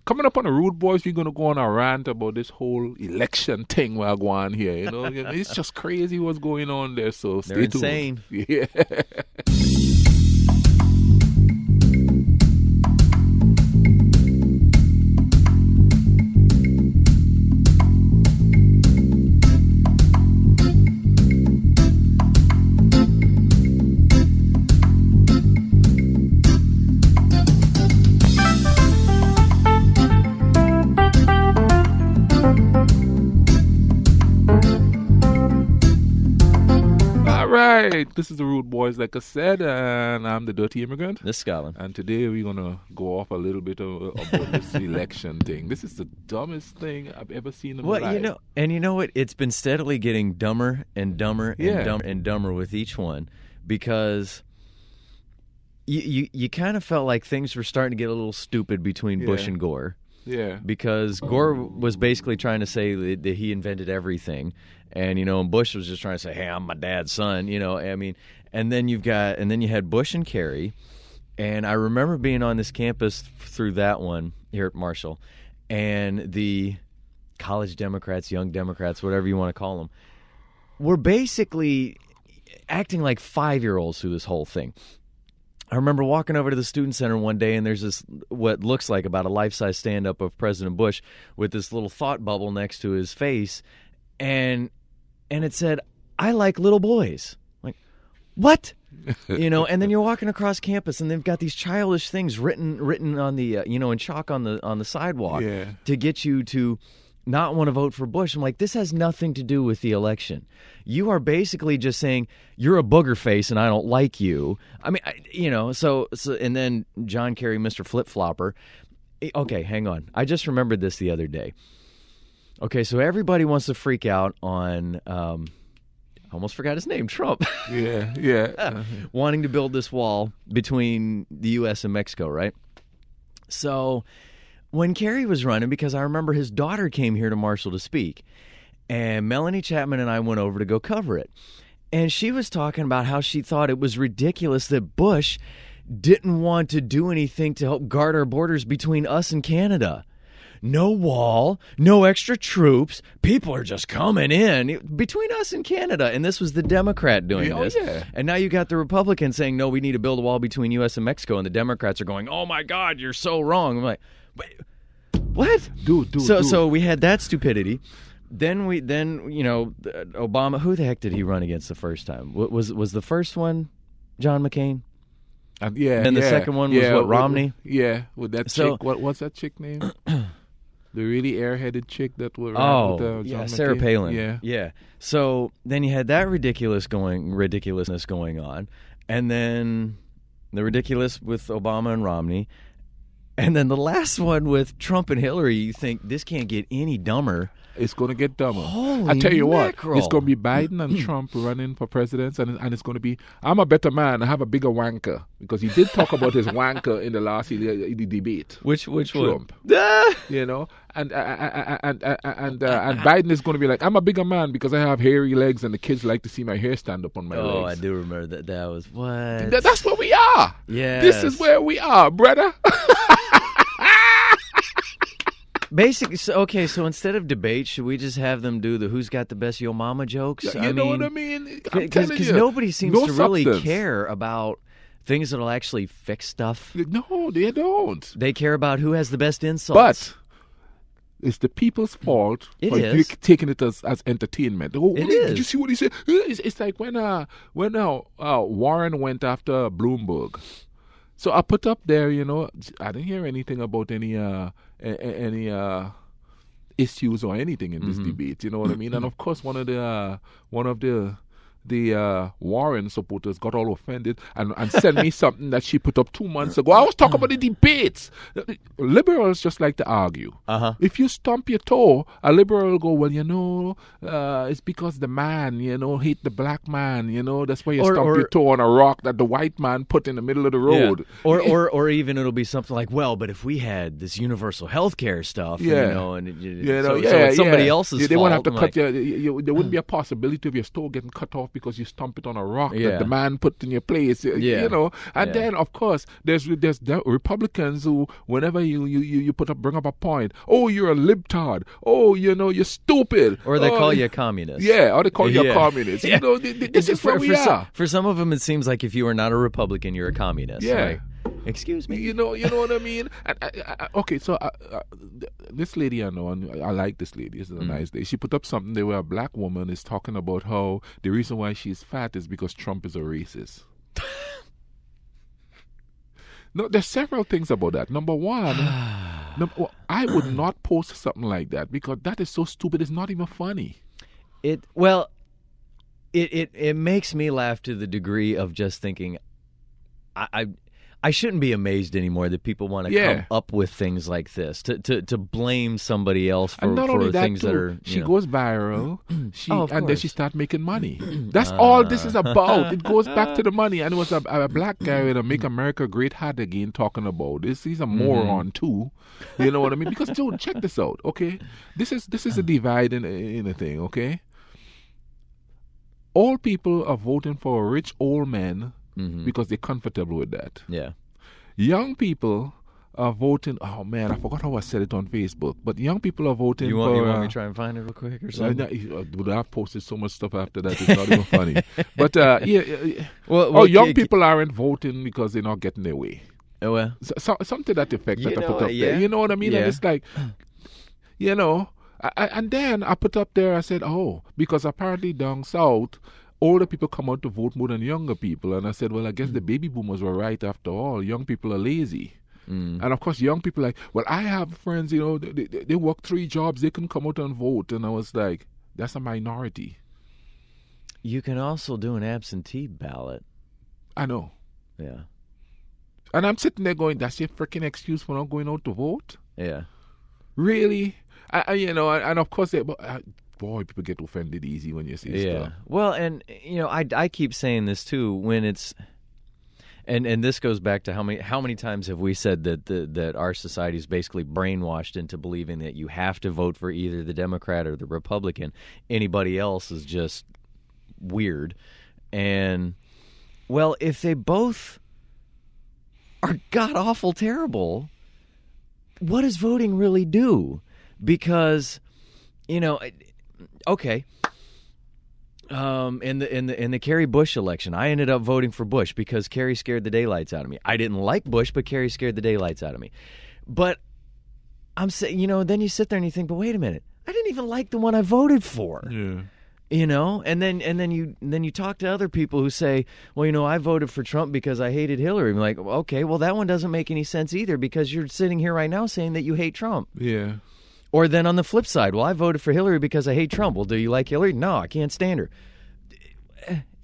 Coming up on the Rudebuoyz, we're going to go on a rant about this whole election thing we're going here. You know, it's just crazy what's going on there. So stay tuned. They're insane. Yeah. Right, this is the Rudebuoyz, like I said, and I'm the Dirty Immigrant. This is Scotland. And today we're gonna go off a little bit about this election thing. This is the dumbest thing I've ever seen in my life. You know what? It's been steadily getting dumber and dumber and dumber and dumber with each one, because you kind of felt like things were starting to get a little stupid between Bush and Gore. Yeah. Because Gore was basically trying to say that he invented everything. And, and Bush was just trying to say, hey, I'm my dad's son, I mean, and then you had Bush and Kerry. And I remember being on this campus through that one here at Marshall, and the college Democrats, young Democrats, whatever you want to call them, were basically acting like 5-year-olds through this whole thing. I remember walking over to the student center one day, and there's this, what looks like about a life-size stand-up of President Bush with this little thought bubble next to his face, and it said, "I like little boys." Like, what? And then you're walking across campus, and they've got these childish things written on the, in chalk on the sidewalk to get you to not want to vote for Bush. I'm like, this has nothing to do with the election. You are basically just saying you're a booger face and I don't like you. I mean, so and then John Kerry, Mr. Flip Flopper. Okay, hang on. I just remembered this the other day. Okay, so everybody wants to freak out on, I almost forgot his name, Trump. Yeah. Wanting to build this wall between the U.S. and Mexico, right? So when Kerry was running, because I remember his daughter came here to Marshall to speak, and Melanie Chapman and I went over to go cover it. And she was talking about how she thought it was ridiculous that Bush didn't want to do anything to help guard our borders between us and Canada. No wall, no extra troops. People are just coming in between us and Canada. And this was the Democrat doing this. Yeah. And now you got the Republicans saying, no, we need to build a wall between U.S. and Mexico. And the Democrats are going, oh, my God, you're so wrong. I'm like, wait, what? Dude. So we had that stupidity. Then Obama, who the heck did he run against the first time? Was the first one John McCain? And the second one was Romney? With that chick. What's that chick name? The really airheaded chick that was with John Sarah McCain. Palin. Yeah. So then you had that ridiculousness going on, and then the ridiculous with Obama and Romney, and then the last one with Trump and Hillary. You think this can't get any dumber? It's going to get dumber. Holy I tell you mackerel. what, it's going to be Biden and Trump running for president, and it's going to be, I'm a better man, I have a bigger wanker, because he did talk about his wanker in the last debate. Which Trump. one? And Biden is going to be like, I'm a bigger man because I have hairy legs and the kids like to see my hair stand up on my legs. Oh, I do remember that. That was what? That's where we are. Yeah. This is where we are, brother. Basically, so instead of debate, should we just have them do the who's got the best yo mama jokes? You know what I mean? Because nobody seems to really substance. care about things that'll actually fix stuff. No, they don't. They care about who has the best insults. But it's the people's fault for is. taking it as entertainment. Did you see what he said? It's like when Warren went after Bloomberg. So I put up there, I didn't hear anything about any issues or anything in this debate. You know what I mean? And of course, one of the Warren supporters got all offended and sent me something that she put up 2 months ago. I was talking about the debates. Liberals just like to argue. If you stump your toe, a liberal will go, well, it's because the man, hate the black man, that's why you stump your toe on a rock that the white man put in the middle of the road. Yeah. Or even it'll be something like, well, but if we had this universal health care stuff, so it's somebody else's fault. They won't have to cut there wouldn't be a possibility of your toe getting cut off off because you stomp it on a rock Yeah. that the man put in your place. Yeah. You know, and Yeah. then of course there's the Republicans who, whenever you bring up a point, oh, you're a libtard, oh, you know, you're stupid, Or they oh, call you a communist. yeah, or they call you a Yeah. communist. Yeah. You know, this is where we are. For some of them, it seems like if you are not a Republican, you're a communist. Yeah. Like, excuse me. You know what I mean? Okay, so this lady I know, and I like this lady. This is a nice lady. She put up something there where a black woman is talking about how the reason why she's fat is because Trump is a racist. No, there's several things about that. Number one, I would not post something like that because that is so stupid. It's not even funny. It makes me laugh to the degree of just thinking, I shouldn't be amazed anymore that people want to come up with things like this to blame somebody else for, And not only that, things too, that are. she goes viral. Of and then course. she starts making money. That's all this is about. It goes back to the money. And it was a black guy with a "Make America Great" hat again talking about this. He's a moron too. You know what I mean? Because dude, check this out. Okay, this is a divide in a thing. Okay, all people are voting for rich old men. Because they're comfortable with that. Yeah. Young people are voting. Oh man, I forgot how I said it on Facebook. But young people are voting You for. want me to try and find it real quick or something? I've posted so much stuff after that. It's not even funny. But Well, young people aren't voting because they're not getting their way. Oh, well. Something to that effect You that I know put up it, there. yeah. You know what I mean? Yeah. And it's like, you know, and then I put up there. I said, oh, because apparently down south, older people come out to vote more than younger people. And I said, well, I guess the baby boomers were right after all. Young people are lazy. And of course, young people are like, well, I have friends, you know, they work 3 jobs. They can come out and vote. And I was like, that's a minority. You can also do an absentee ballot. I know. Yeah. And I'm sitting there going, that's your freaking excuse for not going out to vote? Yeah. Really? You know, and of course, boy, people get offended easy when you say stuff. Well, and you know, I keep saying this too when it's, and this goes back to how many times have we said that our society is basically brainwashed into believing that you have to vote for either the Democrat or the Republican. Anybody else is just weird. And well, if they both are god awful terrible, what does voting really do? Because, you know, okay. In the Kerry Bush election, I ended up voting for Bush because Kerry scared the daylights out of me. I didn't like Bush, but Kerry scared the daylights out of me. But I'm saying, you know, then you sit there and you think, but wait a minute, I didn't even like the one I voted for. Yeah. You know, and then you talk to other people who say, well, you know, I voted for Trump because I hated Hillary. I'm like, okay, well, that one doesn't make any sense either because you're sitting here right now saying that you hate Trump. Yeah. Or then on the flip side, well, I voted for Hillary because I hate Trump. Well, do you like Hillary? No, I can't stand her.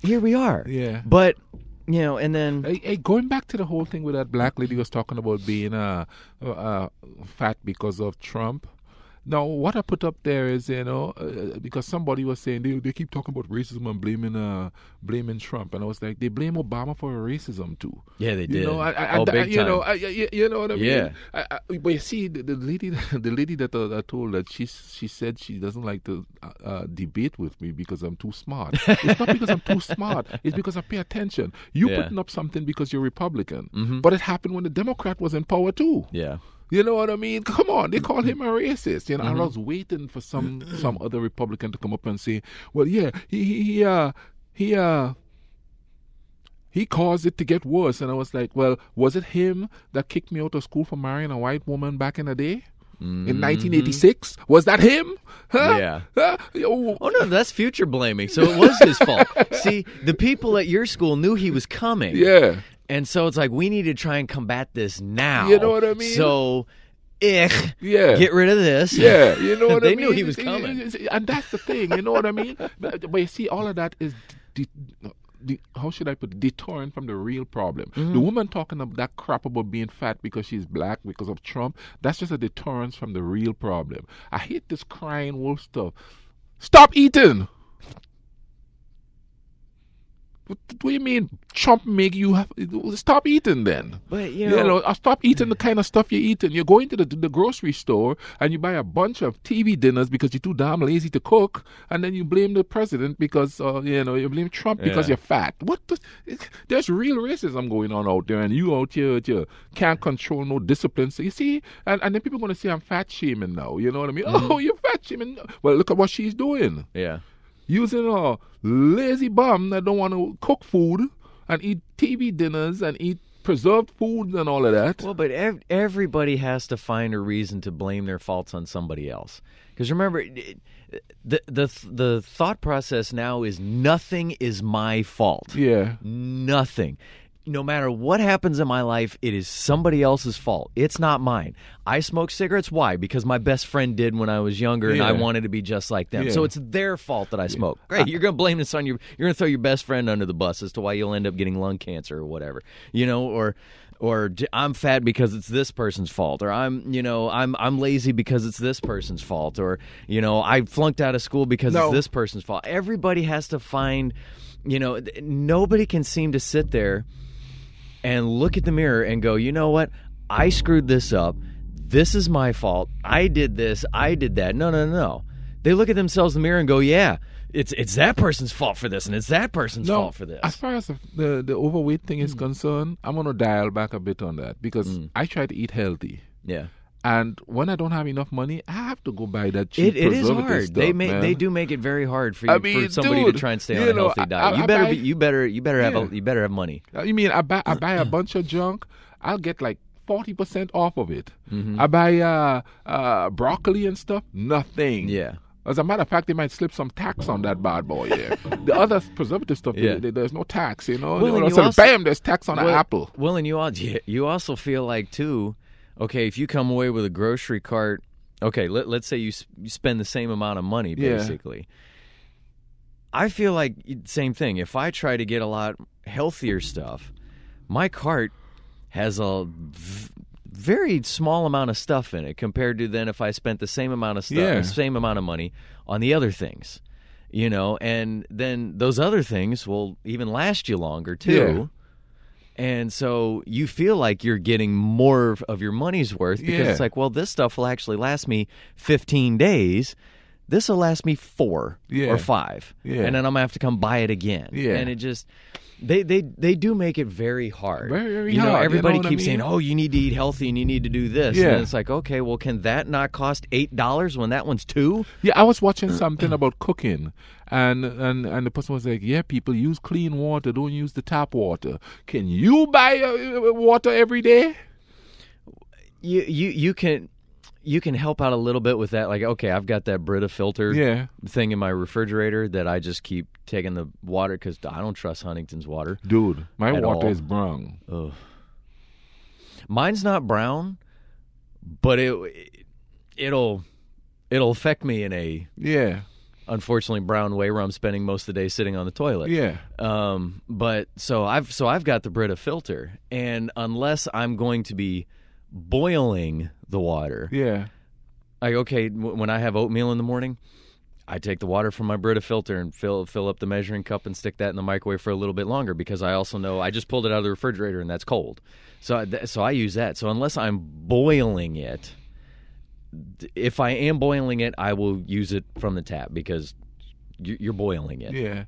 Here we are. Yeah. But, you know, and then... Hey, going back to the whole thing with that black lady was talking about being fat because of Trump. Now, what I put up there is, you know, because somebody was saying they keep talking about racism and blaming Trump, and I was like, they blame Obama for racism too. Yeah, they did. You know, big you time. know, you know what I mean? Yeah. But you see, the lady that I told that she said she doesn't like to debate with me because I'm too smart. It's not because I'm too smart. It's because I pay attention. You putting up something because you're Republican, but it happened when the Democrat was in power too. Yeah. You know what I mean? Come on, they call him a racist. You know, I was waiting for some other Republican to come up and say, "Well, yeah, he caused it to get worse." And I was like, "Well, was it him that kicked me out of school for marrying a white woman back in the day?" In 1986? Was that him? Huh? Yeah. Huh? Oh, no, that's future blaming. So it was his fault. See, the people at your school knew he was coming. Yeah. And so it's like, we need to try and combat this now. You know what I mean? So, Yeah. get rid of this. Yeah, you know what I They mean? knew he was coming. And that's the thing, you know what I mean? But you see, all of that is, how should I put it, deterrent from the real problem. The woman talking of that crap about being fat because she's black, because of Trump, that's just a deterrence from the real problem. I hate this crying wolf stuff. Stop eating! What do you mean Trump make you have stop eating then? But Stop eating the kind of stuff you're eating. You're going to the grocery store and you buy a bunch of TV dinners because you're too damn lazy to cook, and then you blame the president because you blame Trump because you're fat. There's real racism going on out there, and you out here can't control no discipline. So you see, and then people are going to say I'm fat shaming now. You know what I mean? Oh, you're fat shaming. Well, look at what she's doing. Yeah. Using a lazy bum that don't want to cook food and eat TV dinners and eat preserved foods and all of that. Well, but everybody has to find a reason to blame their faults on somebody else. Because remember, the thought process now is nothing is my fault. Yeah. Nothing. No matter what happens in my life, it is somebody else's fault. It's not mine. I smoke cigarettes. Why? Because my best friend did when I was younger, and I wanted to be just like them. Yeah. So it's their fault that I smoke. Great. You're going to blame this on you're going to throw your best friend under the bus as to why you'll end up getting lung cancer or whatever. Or I'm fat because it's this person's fault, or I'm lazy because it's this person's fault, or I flunked out of school because it's this person's fault. Everybody has to find, nobody can seem to sit there and look at the mirror and go, you know what? I screwed this up. This is my fault. I did this. I did that. No. They look at themselves in the mirror and go, yeah, it's that person's fault for this, and it's that person's fault for this. As far as the overweight thing is concerned, I'm going to dial back a bit on that because I try to eat healthy. Yeah. And when I don't have enough money, I have to go buy that cheap It is preservative hard. stuff, They do make it very hard for you, for somebody to try and stay on a healthy diet. You better have money. You mean I buy a bunch of junk? I'll get like 40% off of it. Mm-hmm. I buy broccoli and stuff. Nothing. Yeah. As a matter of fact, they might slip some tax on that bad boy. Yeah. The other preservative stuff, there's no tax. Bam, there's tax on an apple. Well, and you also feel like too. Okay, if you come away with a grocery cart, okay, let's say you spend the same amount of money, basically. Yeah. I feel like same thing. If I try to get a lot healthier stuff, my cart has a very small amount of stuff in it compared to then if I spent the same amount of stuff, same amount of money on the other things, and then those other things will even last you longer too. Yeah. And so you feel like you're getting more of your money's worth because it's like, well, this stuff will actually last me 15 days. This will last me 4 or 5. Yeah. And then I'm going to have to come buy it again. Yeah. And it just, they do make it very hard. Very hard. Everybody keeps saying, oh, you need to eat healthy and you need to do this. Yeah. And it's like, okay, well, can that not cost $8 when that one's $2? Yeah, I was watching something about cooking. And the person was like, yeah, people use clean water, don't use the tap water. Can you buy water every day? You can help out a little bit with that. Like, okay, I've got that Brita filter thing in my refrigerator that I just keep taking the water because I don't trust Huntington's water. Dude, my water is brown. Ugh. Mine's not brown, but it'll affect me in a unfortunately brown way where I'm spending most of the day sitting on the toilet. Yeah. But so I've got the Brita filter, and unless I'm going to be boiling the water. Yeah. Like, okay, when I have oatmeal in the morning, I take the water from my Brita filter and fill up the measuring cup and stick that in the microwave for a little bit longer because I also know I just pulled it out of the refrigerator and that's cold. So I use that. So unless I'm boiling it, if I am boiling it, I will use it from the tap because you're boiling it. Yeah.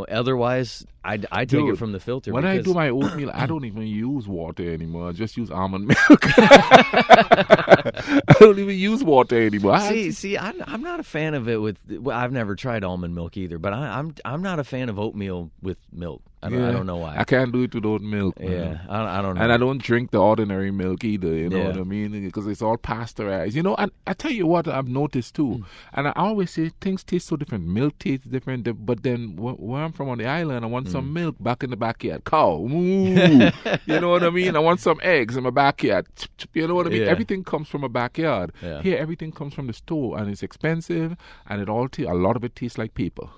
Otherwise, I take it from the filter. When I do my oatmeal, I don't even use water anymore. I just use almond milk. I don't even use water anymore. See, I'm not a fan of it I've never tried almond milk either, but I'm not a fan of oatmeal with milk. I don't know why. I can't do it without milk. Yeah, I don't know. And I don't drink the ordinary milk either, you know what I mean? Because it's all pasteurized. And I tell you what I've noticed too, and I always say things taste so different. Milk tastes different, but then where I'm from on the island, I want some milk back in the backyard. Cow. Ooh. You know what I mean? I want some eggs in my backyard. You know what I mean? Yeah. Everything comes from a backyard. Yeah. Here, everything comes from the store, and it's expensive, and a lot of it tastes like paper.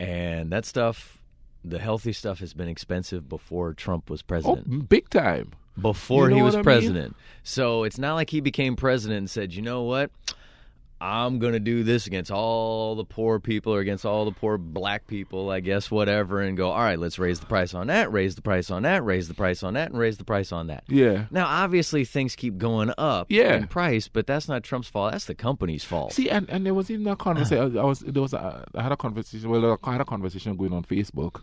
And that stuff... The healthy stuff has been expensive before Trump was president. Oh, big time. Before he was president. So it's not like he became president and said, you know what? I'm going to do this against all the poor people or against all the poor black people, I guess, whatever, and go, all right, let's raise the price on that, raise the price on that, raise the price on that, and raise the price on that. Yeah. Now, obviously, things keep going up in price, but that's not Trump's fault. That's the company's fault. See, and there was even a conversation. I had a conversation. Well, I had a conversation going on Facebook.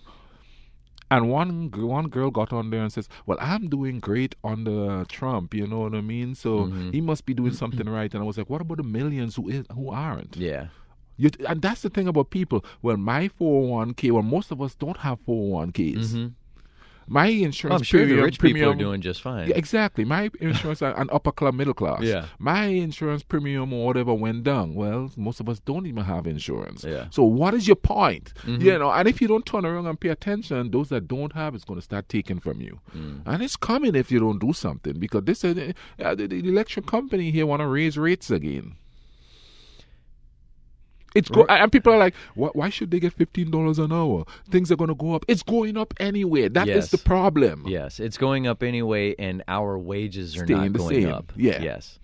And one girl got on there and says, well, I'm doing great under Trump, you know what I mean? So he must be doing something right. And I was like, what about the millions who aren't? Yeah. And that's the thing about people. Well, my 401k, well, most of us don't have 401ks. Mm-hmm. My insurance I'm sure premium, the rich people are doing just fine. Yeah, exactly. My insurance, an upper class, middle class. Yeah. My insurance premium or whatever went down. Well, most of us don't even have insurance. Yeah. So what is your point? You know, and if you don't turn around and pay attention, those that don't have, it's going to start taking from you. And it's coming if you don't do something, because this the election company here want to raise rates again. And people are like, why should they get $15 an hour? Things are going to go up. It's going up anyway. That is the problem. Yes, it's going up anyway, and our wages are Staying not going up. Yeah. Yes.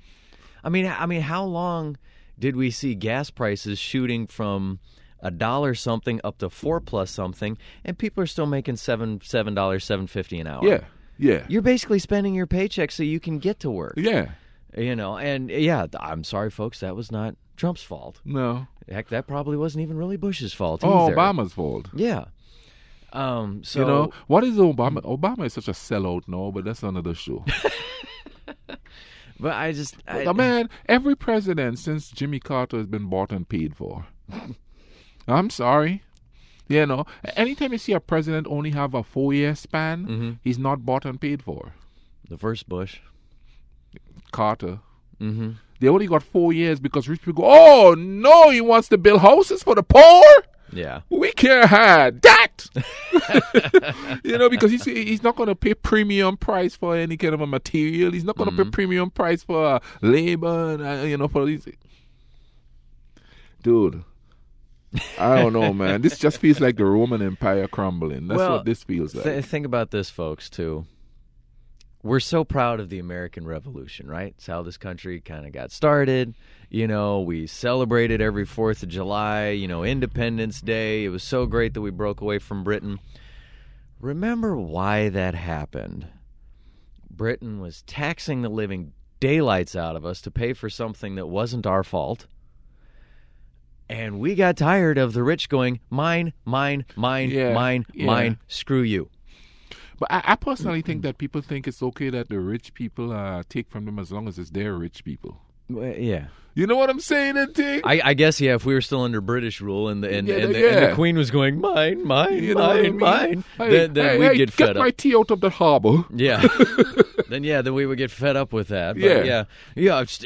I mean, how long did we see gas prices shooting from $1 something up to $4+ something, and people are still making $7.50 an hour? Yeah. Yeah. You're basically spending your paycheck so you can get to work. Yeah. You know, and yeah, I'm sorry, folks, that was not Trump's fault. No. Heck, that probably wasn't even really Bush's fault either. either. Obama's fault. Yeah. So you know, what is Obama? Obama is such a sellout now, but that's another show. But man, every president since Jimmy Carter has been bought and paid for. I'm sorry. You know, anytime you see a president only have a 4-year span, he's not bought and paid for. The first Bush. Carter. They only got 4 years because rich people go, oh, no, he wants to build houses for the poor? Yeah. We can't have that. You know, because he's not going to pay premium price for any kind of a material. He's not going to pay premium price for labor and, you know, for these. Dude, I don't know, man. This just feels like the Roman Empire crumbling. That's what this feels like. Think about this, folks, too. We're so proud of the American Revolution, right? It's how this country kind of got started. You know, we celebrated every 4th of July, you know, Independence Day. It was so great that we broke away from Britain. Remember why that happened. Britain was taxing the living daylights out of us to pay for something that wasn't our fault. And we got tired of the rich going, mine, mine, screw you. But I personally think that people think it's okay that the rich people take from them as long as it's their rich people. Yeah. You know what I'm saying, that thing? I guess, yeah, if we were still under British rule and the Queen was going, mine, you know mine, hey, then we'd get fed up. Get my tea out of the harbor. Yeah. then we would get fed up with that. But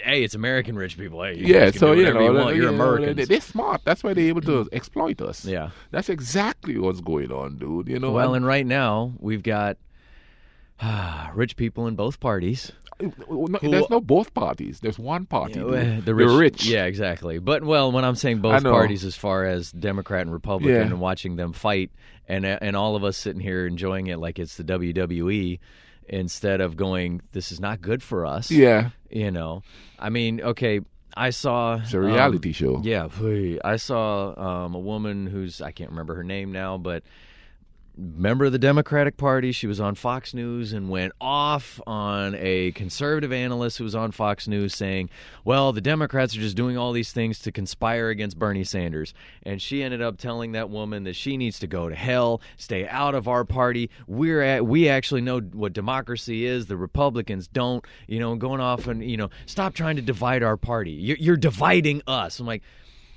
hey, it's American rich people. Hey, you can do whatever you want. You're Americans. They're smart. That's why they're able to exploit us. Yeah. That's exactly what's going on, dude. You know. Well, and right now we've got rich people in both parties. There's no both parties. There's one party. The rich. Yeah, exactly. But, well, when I'm saying both parties as far as Democrat and Republican and watching them fight and all of us sitting here enjoying it like it's the WWE instead of going, this is not good for us. Yeah. You know. I mean, okay, I saw... It's a reality show. Yeah. I saw a woman who's, I can't remember her name now, but... member of the Democratic Party. She was on Fox News and went off on a conservative analyst who was on Fox News saying, well, the Democrats are just doing all these things to conspire against Bernie Sanders. And she ended up telling that woman that she needs to go to hell, stay out of our party. We actually know what democracy is. The Republicans don't, you know, going off and, you know, stop trying to divide our party. You're dividing us. I'm like,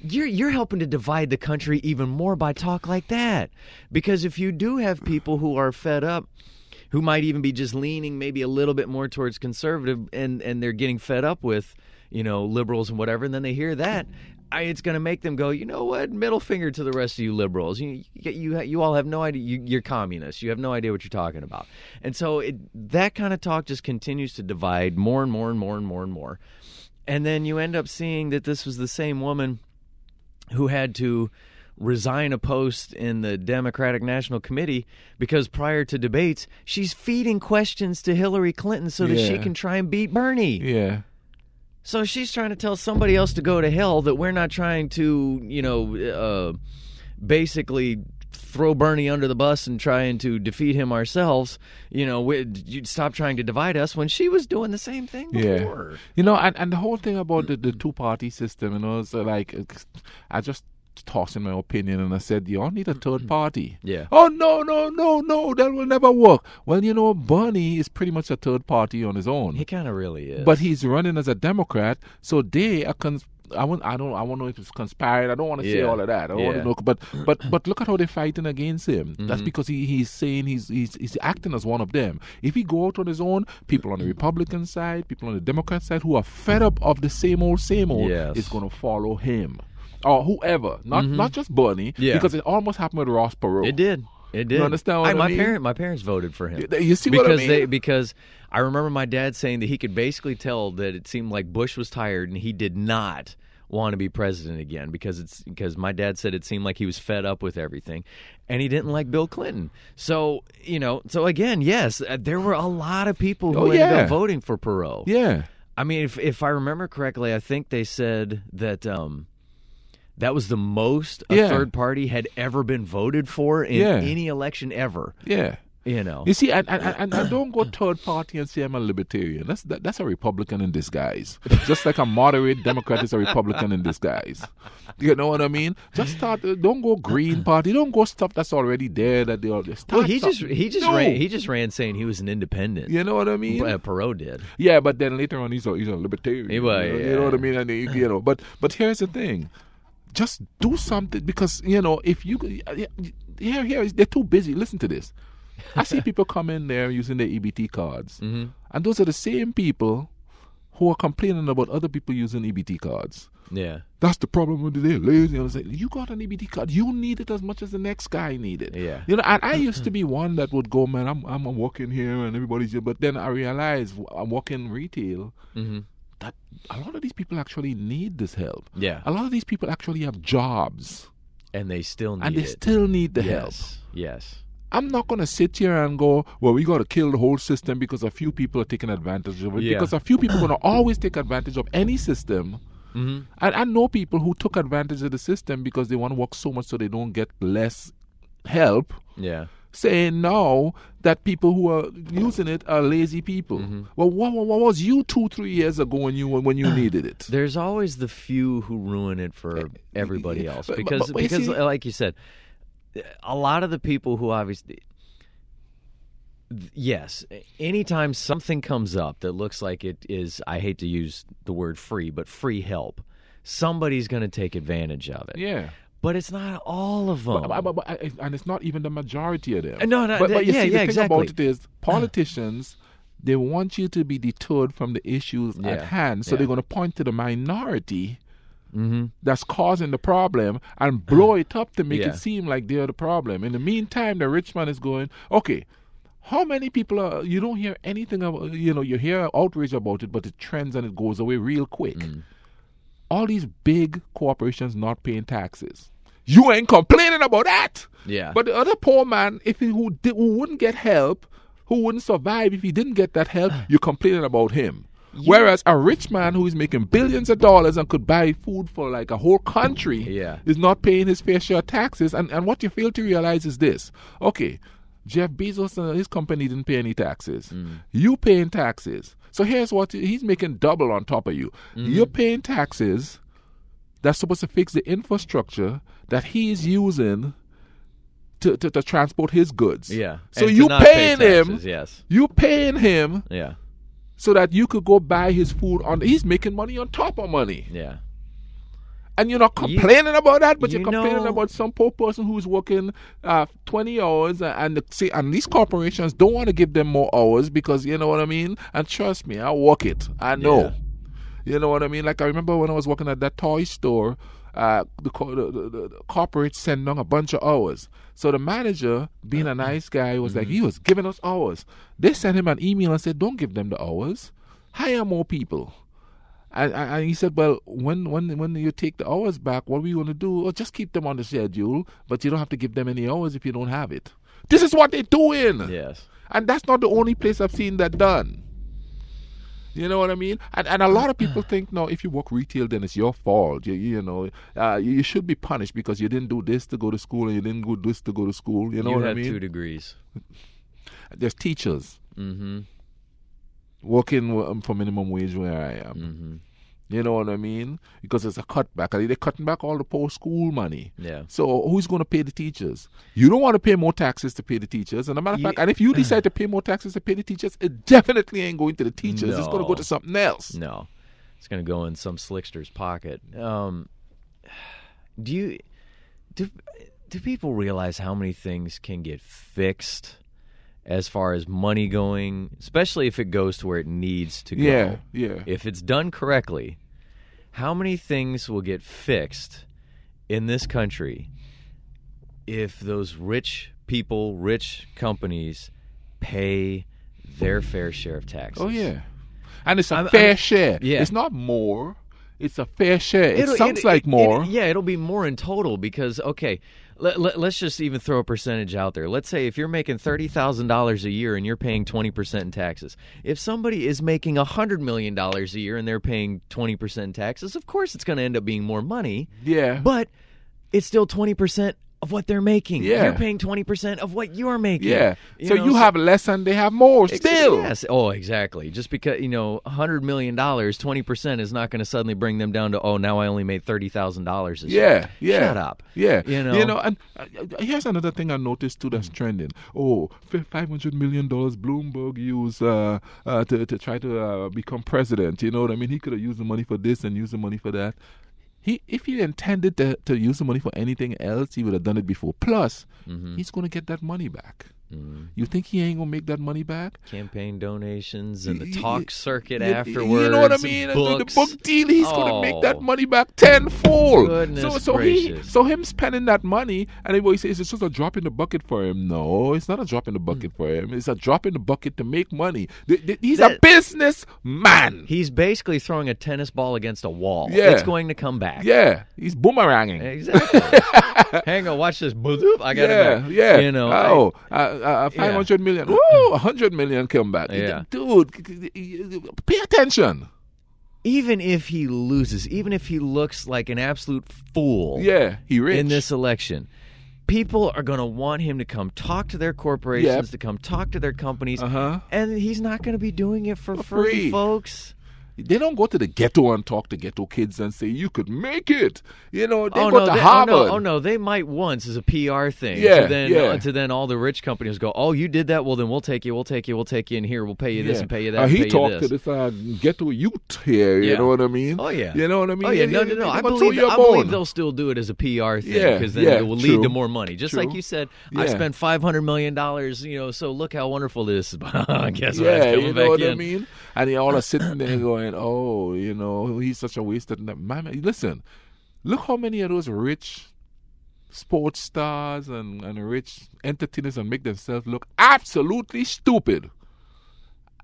You're helping to divide the country even more by talk like that. Because if you do have people who are fed up, who might even be just leaning maybe a little bit more towards conservative, and they're getting fed up with, you know, liberals and whatever, and then they hear that, it's going to make them go, you know what, middle finger to the rest of you liberals. You all have no idea. You're communists. You have no idea what you're talking about. And so that kind of talk just continues to divide more and more and more and more and more. And then you end up seeing that this was the same woman who had to resign a post in the Democratic National Committee because prior to debates, she's feeding questions to Hillary Clinton so that she can try and beat Bernie. Yeah. So she's trying to tell somebody else to go to hell that we're not trying to, basically throw Bernie under the bus and trying to defeat him ourselves. You'd stop trying to divide us when she was doing the same thing before. And the whole thing about the two-party system, is like, I just tossed in my opinion and I said, you all need a third party. Yeah. Oh, no, that will never work. Well, Bernie is pretty much a third party on his own. He kind of really is. But he's running as a Democrat, so they are I want to know if it's conspired. I don't want to say all of that. I don't want to know, but look at how they're fighting against him. That's because he's saying he's acting as one of them. If he go out on his own, people on the Republican side, people on the Democrat side who are fed up of the same old, is going to follow him or whoever. Not just Bernie, because it almost happened with Ross Perot. It did. You understand what I mean? My parents voted for him. You see what I mean? Because I remember my dad saying that he could basically tell that it seemed like Bush was tired and he did not want to be president again because my dad said it seemed like he was fed up with everything and he didn't like Bill Clinton. So again, yes, there were a lot of people who ended up voting for Perot. Yeah. I mean, if I remember correctly, I think they said that that was the most a third party had ever been voted for in any election ever. Yeah. You see, and I don't go third party and say I'm a libertarian. That's a Republican in disguise. Just like a moderate Democrat is a Republican in disguise. You know what I mean? Just don't go Green Party. Don't go stuff that's already there that they all just. Well, he just ran saying he was an independent. You know what I mean? Perot did. Yeah, but then later on he's a libertarian. He was, you know what I mean? And but here's the thing. Just do something because if you here they're too busy. Listen to this. I see people come in there using their EBT cards, and those are the same people who are complaining about other people using EBT cards. Yeah, that's the problem with they're lazy. You got an EBT card, you need it as much as the next guy need it. Yeah, and I used to be one that would go, man, I'm working here and everybody's here, but then I realized I'm working retail. That a lot of these people actually need this help. Yeah, a lot of these people actually have jobs, and they still need the help. Yes. I'm not going to sit here and go, well, we got to kill the whole system because a few people are taking advantage of it. Yeah. Because a few people are going to always take advantage of any system. And I know people who took advantage of the system because they want to work so much so they don't get less help. Yeah. Saying now that people who are using it are lazy people. Well, what was you 2-3 years ago when you needed it? There's always the few who ruin it for everybody else. Because like you said, a lot of the people who obviously, yes, anytime something comes up that looks like it is, I hate to use the word free, but free help, somebody's going to take advantage of it. Yeah. But it's not all of them. And it's not even the majority of them. No, but you see, the thing exactly. about it is politicians, they want you to be deterred from the issues at hand. So they're going to point to the minority that's causing the problem and blow it up to make it seem like they're the problem. In the meantime, the rich man is going, okay, how many people are, you don't hear anything about, you hear outrage about it, but it trends and it goes away real quick. All these big corporations not paying taxes. You ain't complaining about that. Yeah. But the other poor man, who wouldn't get help, who wouldn't survive if he didn't get that help, you're complaining about him. Whereas a rich man who is making billions of dollars and could buy food for like a whole country is not paying his fair share of taxes. And what you fail to realize is this. Okay, Jeff Bezos and his company didn't pay any taxes. You paying taxes. So here's what he's making double on top of you. You're paying taxes that's supposed to fix the infrastructure that he's using to transport his goods. Yeah. So you paying him. Yes. You paying him. Yeah. So that you could go buy his food he's making money on top of money. Yeah. And you're not complaining about that, but you're complaining about some poor person who's working 20 hours and these corporations don't want to give them more hours because, you know what I mean? And trust me, I work it. I know. Yeah. You know what I mean? Like I remember when I was working at that toy store, the corporate sent down a bunch of hours. So the manager, being a nice guy, was like, he was giving us hours. They sent him an email and said, don't give them the hours. Hire more people. And he said, well, when you take the hours back, what are we going to do? Well, just keep them on the schedule, but you don't have to give them any hours if you don't have it. This is what they're doing. Yes. And that's not the only place I've seen that done. You know what I mean? And a lot of people think, no, if you work retail, then it's your fault. You should be punished because you didn't do this to go to school and you didn't do this to go to school. You know what I mean? You had 2 degrees. There's teachers Mm-hmm. working for minimum wage where I am. Mm-hmm. You know what I mean? Because it's a cutback. They're cutting back all the post-school money. Yeah. So who's going to pay the teachers? You don't want to pay more taxes to pay the teachers. And a matter of fact, and if you decide to pay more taxes to pay the teachers, it definitely ain't going to the teachers. No. It's going to go to something else. No. It's going to go in some slickster's pocket. Do people realize how many things can get fixed as far as money going, especially if it goes to where it needs to go? Yeah. If it's done correctly, how many things will get fixed in this country if those rich people, rich companies pay their fair share of taxes? Oh, yeah. And it's a fair share. Yeah. It's not more. It's a fair share. It sounds like more. It'll be more in total because, okay, let's just even throw a percentage out there. Let's say if you're making $30,000 a year and you're paying 20% in taxes. If somebody is making $100 million a year and they're paying 20% in taxes, of course it's going to end up being more money. Yeah. But it's still 20% of what they're making. Yeah. You're paying 20% of what you're making. Yeah. So you have less and they have more still. Yes. Oh, exactly. Just because, $100 million, 20% is not going to suddenly bring them down to, now I only made $30,000 this year. Yeah. Shut up. Yeah. And here's another thing I noticed too that's trending. $500 million Bloomberg used to try to become president. You know what I mean? He could have used the money for this and used the money for that. If he intended to use the money for anything else, he would have done it before. Plus, he's going to get that money back. You think he ain't going to make that money back? Campaign donations and the talk circuit afterwards. You know what I mean? Books. The book deal, he's going to make that money back tenfold. Goodness gracious. So him spending that money, and everybody says it's just a drop in the bucket for him. No, it's not a drop in the bucket for him. It's a drop in the bucket to make money. He's a business man. He's basically throwing a tennis ball against a wall. Yeah. It's going to come back. Yeah, he's boomeranging. Exactly. Hang on, watch this. I got it back. Yeah. 500 million. Woo, 100 million come back. Yeah. Dude, pay attention. Even if he loses, even if he looks like an absolute fool he rich. in this election, people are going to want him to come talk to their corporations, to come talk to their companies, and he's not going to be doing it for free, folks. They don't go to the ghetto and talk to ghetto kids and say, you could make it. They go to Harvard. Oh, no, they might once as a PR thing. Yeah, to then all the rich companies go, oh, you did that? Well, then we'll take you, and here, we'll pay you this and pay you that. He talked to this ghetto youth here, you know what I mean? Oh, yeah. You know what I mean? Oh, yeah, no. I believe they'll still do it as a PR thing because then it will lead to more money. Just like you said, I spent $500 million, so look how wonderful this is. I guess you know what I mean? And they all are sitting there going, he's such a wasted man. Listen, look how many of those rich sports stars and rich entertainers and make themselves look absolutely stupid.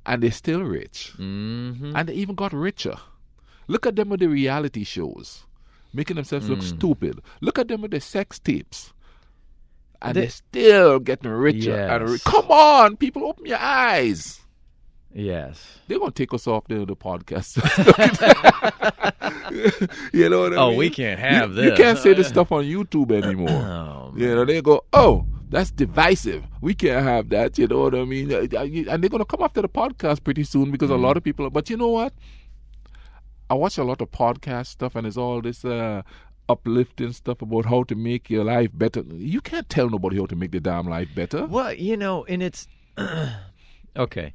And they're still rich. Mm-hmm. And they even got richer. Look at them with the reality shows, making themselves look stupid. Look at them with the sex tapes. And they're still getting richer. Yes. Come on, people, open your eyes. Yes. They're going to take us off the podcast. You know what I mean? We can't have this. You can't say this stuff on YouTube anymore. They go, that's divisive. We can't have that. You know what I mean? And they're going to come after the podcast pretty soon because a lot of people but you know what? I watch a lot of podcast stuff and it's all this uplifting stuff about how to make your life better. You can't tell nobody how to make their damn life better. Well, and it's... okay.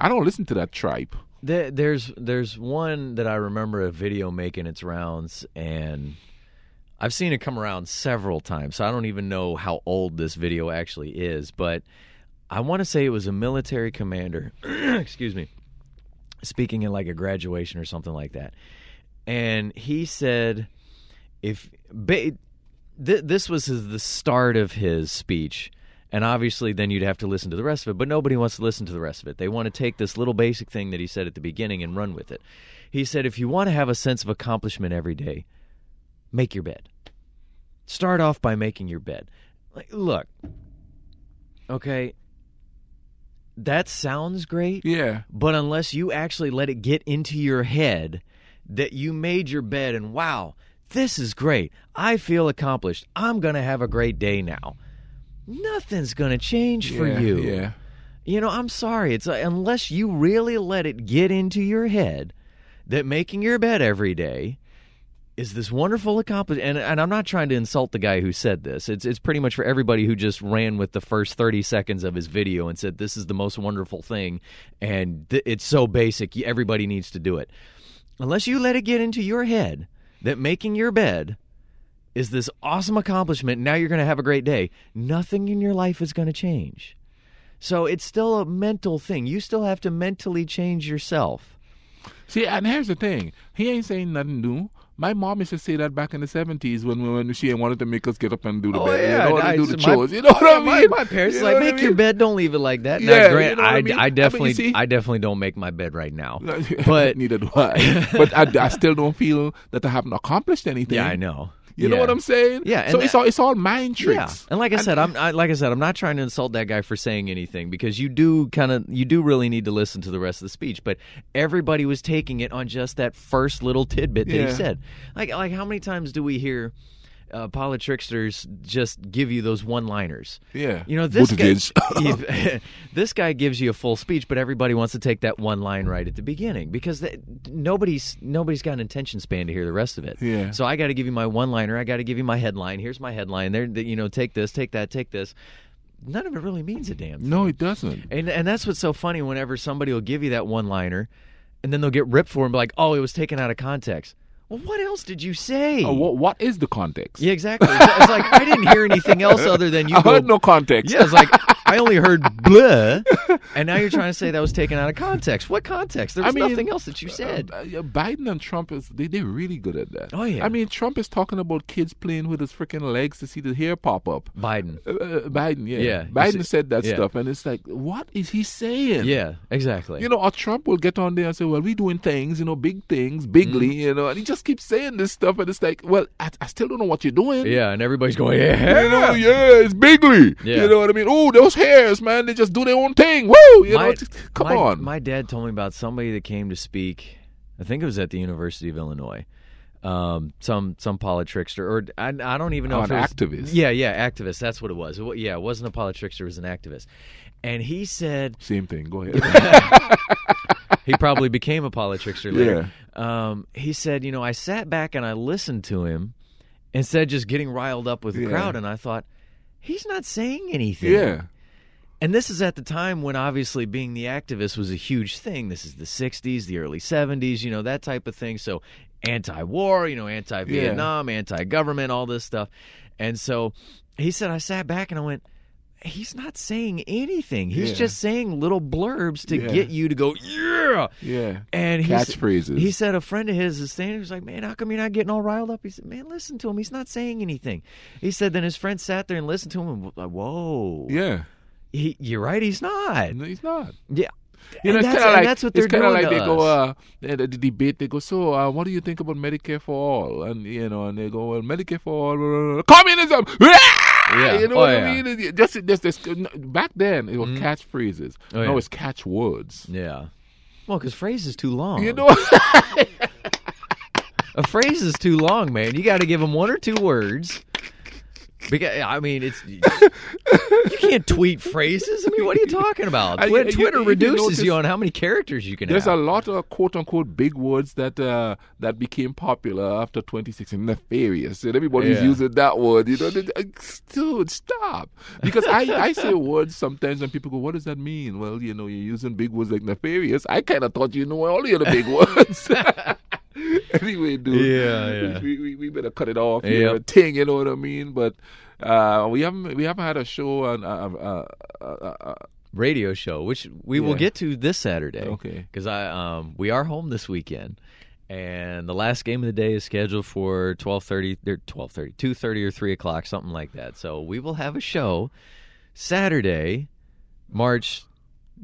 I don't listen to that tripe. There's one that I remember a video making its rounds, and I've seen it come around several times, so I don't even know how old this video actually is, but I want to say it was a military commander, excuse me, speaking in like a graduation or something like that. And he said, this was the start of his speech. And obviously, then you'd have to listen to the rest of it. But nobody wants to listen to the rest of it. They want to take this little basic thing that he said at the beginning and run with it. He said, if you want to have a sense of accomplishment every day, make your bed. Start off by making your bed. Look, okay, that sounds great. Yeah. But unless you actually let it get into your head that you made your bed and, wow, this is great. I feel accomplished. I'm going to have a great day now. Nothing's going to change for you. Yeah. You know, I'm sorry. It's unless you really let it get into your head that making your bed every day is this wonderful accomplishment. And I'm not trying to insult the guy who said this. It's pretty much for everybody who just ran with the first 30 seconds of his video and said this is the most wonderful thing and it's so basic, everybody needs to do it. Unless you let it get into your head that making your bed is this awesome accomplishment, now you're going to have a great day, nothing in your life is going to change. So it's still a mental thing. You still have to mentally change yourself. See, and here's the thing. He ain't saying nothing new. My mom used to say that back in the 70s when she wanted to make us get up and do the bed. Yeah, you know, do the chores. You know what I mean? My parents like, make your bed, don't leave it like that. Yeah, now, Grant, you know what I mean? I definitely don't make my bed right now. But neither do I. But I still don't feel that I haven't accomplished anything. Yeah, I know. You know what I'm saying? Yeah. So it's all mind tricks. Yeah. And like I said, I'm not trying to insult that guy for saying anything because you do really need to listen to the rest of the speech. But everybody was taking it on just that first little tidbit that he said. Like how many times do we hear politricksters just give you those one-liners? Yeah. You know, this guy gives you a full speech, but everybody wants to take that one line right at the beginning because nobody's got an attention span to hear the rest of it. Yeah. So I got to give you my one-liner. I got to give you my headline. Here's my headline. There, take this, take that, take this. None of it really means a damn thing. No, it doesn't. And that's what's so funny whenever somebody will give you that one-liner and then they'll get ripped for it and be like, oh, it was taken out of context. Well, what else did you say? What is the context? Yeah, exactly. It's like, I didn't hear anything else other than you I heard no context. Yeah, it's like, I only heard blah, and now you're trying to say that was taken out of context. What context? There was nothing else that you said. Biden and Trump, they're really good at that. Oh, yeah. I mean, Trump is talking about kids playing with his freaking legs to see the hair pop up. Biden, yeah. Yeah. Biden said that stuff, and it's like, what is he saying? Yeah, exactly. You know, or Trump will get on there and say, well, we're doing things, big things, bigly, and he just keeps saying this stuff, and it's like, well, I still don't know what you're doing. Yeah, and everybody's going, yeah. It's bigly. Yeah. You know what I mean? Oh, those hairs, man, they just do their own thing. Woo! Come on. My dad told me about somebody that came to speak, I think it was at the University of Illinois, some politrickster, or I don't even know if an it was, activist. Yeah, activist, that's what it was. It wasn't a politrickster, it was an activist. And he said... Same thing, go ahead. He probably became a politrickster later. Yeah. He said, I sat back and I listened to him instead of just getting riled up with the crowd, and I thought, he's not saying anything. Yeah. And this is at the time when obviously being the activist was a huge thing. This is the 60s, the early 70s, that type of thing. So anti-war, anti-Vietnam, anti-government, all this stuff. And so he said, I sat back and I went, he's not saying anything. He's just saying little blurbs to get you to go, yeah. Yeah. And catchphrases. He said a friend of his is standing, he was like, man, how come you're not getting all riled up? He said, man, listen to him. He's not saying anything. He said then his friend sat there and listened to him and was like, whoa. Yeah. You're right, he's not. No, he's not. Yeah. That's what they're doing. It's kind of like they go, the debate, they go, so what do you think about Medicare for all? And, and they go, well, Medicare for all, communism! Yeah. You know what I mean? Just back then, it was catchphrases. Now it's catchwords. Yeah. Well, because phrase is too long. A phrase is too long, man. You got to give them one or two words. Because you can't tweet phrases. I mean, what are you talking about? Twitter reduces you on how many characters you can have. There's a lot of quote unquote big words that became popular after 2016. Nefarious, and everybody's using that word. Dude, stop. Because I say words sometimes, and people go, "What does that mean?" Well, you're using big words like nefarious. I kind of thought you knew all the other big words. Anyway, dude. Yeah. We better cut it off here. Yep. Thing, you know what I mean? But we haven't had a show on radio show, which we will get to this Saturday. Okay. Because we are home this weekend, and the last game of the day is scheduled for 2:30 or 3 o'clock, something like that. So we will have a show Saturday, March.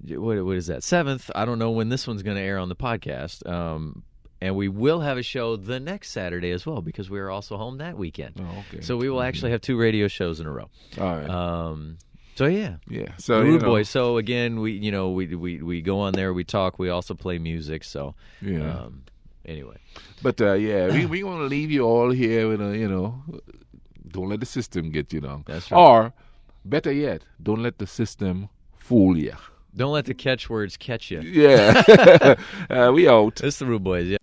What is that? 7th. I don't know when this one's going to air on the podcast. And we will have a show the next Saturday as well because we are also home that weekend. Oh, okay. So we will actually have 2 radio shows in a row. All right. So yeah. So Rude Boys. So again, we go on there, we talk, we also play music. So anyway. But we want to leave you all here with don't let the system get you down. That's right. Or better yet, don't let the system fool you. Don't let the catchwords catch you. Yeah. We out. It's the Rudebuoyz. Yeah.